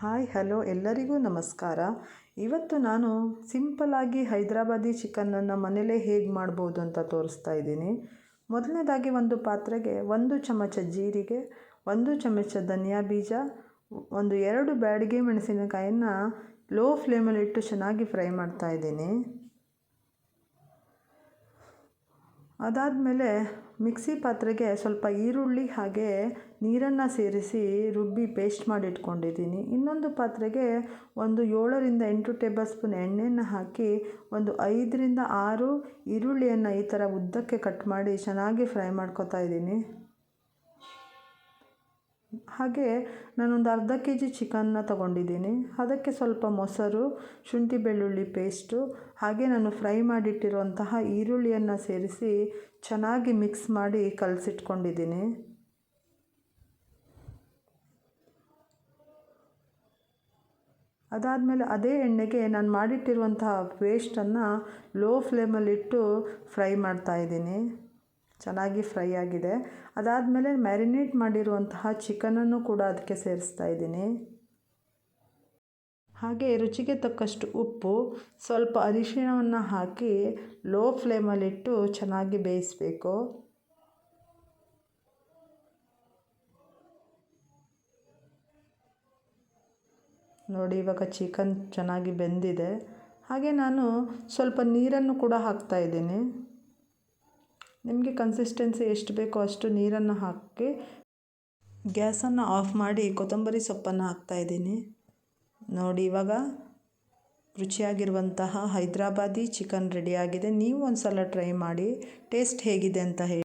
Hi hello ಎಲ್ಲರಿಗೂ ನಮಸ್ಕಾರ. ಇವತ್ತು ನಾನು ಸಿಂಪಲ್ಲಾಗಿ ಹೈದರಾಬಾದಿ ಚಿಕನನ್ನು ಮನೇಲೇ ಹೇಗೆ ಮಾಡ್ಬೋದು ಅಂತ ತೋರಿಸ್ತಾ ಇದ್ದೀನಿ. ಮೊದಲನೇದಾಗಿ ಒಂದು ಪಾತ್ರೆಗೆ 1 ಚಮಚ ಜೀರಿಗೆ, 1 ಚಮಚ ಧನಿಯಾ ಬೀಜ, 2 ಬ್ಯಾಡಗಿ ಮೆಣಸಿನಕಾಯನ್ನು ಲೋ ಫ್ಲೇಮಲ್ಲಿಟ್ಟು ಚೆನ್ನಾಗಿ ಫ್ರೈ ಮಾಡ್ತಾ ಇದ್ದೀನಿ. ಅದಾದಮೇಲೆ ಮಿಕ್ಸಿ ಪಾತ್ರೆಗೆ ಸ್ವಲ್ಪ ಈರುಳ್ಳಿ ಹಾಗೆ ನೀರನ್ನು ಸೇರಿಸಿ ರುಬ್ಬಿ ಪೇಸ್ಟ್ ಮಾಡಿ ಇಟ್ಕೊಂಡಿದ್ದೀನಿ. ಇನ್ನೊಂದು ಪಾತ್ರೆಗೆ 7 ರಿಂದ 8 ಟೇಬಲ್ ಸ್ಪೂನ್ ಎಣ್ಣೆಯನ್ನು ಹಾಕಿ 5 ರಿಂದ 6 ಈರುಳ್ಳಿಯನ್ನು ಈ ಥರ ಉದ್ದಕ್ಕೆ ಕಟ್ ಮಾಡಿ ಚೆನ್ನಾಗಿ ಫ್ರೈ ಮಾಡ್ಕೊತಾ ಇದ್ದೀನಿ. ಹಾಗೆ ನಾನೊಂದು ಅರ್ಧ ಕೆಜಿ ಚಿಕನ್ನ ತಗೊಂಡಿದ್ದೀನಿ. ಅದಕ್ಕೆ ಸ್ವಲ್ಪ ಮೊಸರು, ಶುಂಠಿ ಬೆಳ್ಳುಳ್ಳಿ ಪೇಸ್ಟು ಹಾಗೆ ನಾನು ಫ್ರೈ ಮಾಡಿಟ್ಟಿರುವಂತಹ ಈರುಳ್ಳಿಯನ್ನು ಸೇರಿಸಿ ಚೆನ್ನಾಗಿ ಮಿಕ್ಸ್ ಮಾಡಿ ಕಲಸಿಟ್ಕೊಂಡಿದ್ದೀನಿ. ಅದಾದಮೇಲೆ ಅದೇ ಎಣ್ಣೆಗೆ ನಾನು ಮಾಡಿಟ್ಟಿರುವಂತಹ ಪೇಸ್ಟನ್ನು ಲೋ ಫ್ಲೇಮಲ್ಲಿಟ್ಟು ಫ್ರೈ ಮಾಡ್ತಾಯಿದ್ದೀನಿ. ಚೆನ್ನಾಗಿ ಫ್ರೈ ಆಗಿದೆ. ಅದಾದಮೇಲೆ ಮ್ಯಾರಿನೇಟ್ ಮಾಡಿರುವಂತಹ ಚಿಕನನ್ನು ಕೂಡ ಅದಕ್ಕೆ ಸೇರಿಸ್ತಾ ಇದ್ದೀನಿ. ಹಾಗೆ ರುಚಿಗೆ ತಕ್ಕಷ್ಟು ಉಪ್ಪು, ಸ್ವಲ್ಪ ಅರಿಶಿಣವನ್ನು ಹಾಕಿ ಲೋ ಫ್ಲೇಮಲ್ಲಿಟ್ಟು ಚೆನ್ನಾಗಿ ಬೇಯಿಸಬೇಕು. ನೋಡಿ, ಇವಾಗ ಚಿಕನ್ ಚೆನ್ನಾಗಿ ಬೆಂದಿದೆ. ಹಾಗೆ ನಾನು ಸ್ವಲ್ಪ ನೀರನ್ನು ಕೂಡ ಹಾಕ್ತಾ ಇದ್ದೀನಿ. ನಿಮಗೆ ಕನ್ಸಿಸ್ಟೆನ್ಸಿ ಎಷ್ಟು ಬೇಕೋ ಅಷ್ಟು ನೀರನ್ನು ಹಾಕಿ ಗ್ಯಾಸನ್ನು ಆಫ್ ಮಾಡಿ ಕೊತ್ತಂಬರಿ ಸೊಪ್ಪನ್ನು ಹಾಕ್ತಾಯಿದ್ದೀನಿ. ನೋಡಿ, ಇವಾಗ ರುಚಿಯಾಗಿರುವಂತಹ ಹೈದರಾಬಾದಿ ಚಿಕನ್ ರೆಡಿಯಾಗಿದೆ. ನೀವು ಒಂದು ಸಲ ಟ್ರೈ ಮಾಡಿ ಟೇಸ್ಟ್ ಹೇಗಿದೆ ಅಂತ ಹೇಳಿ.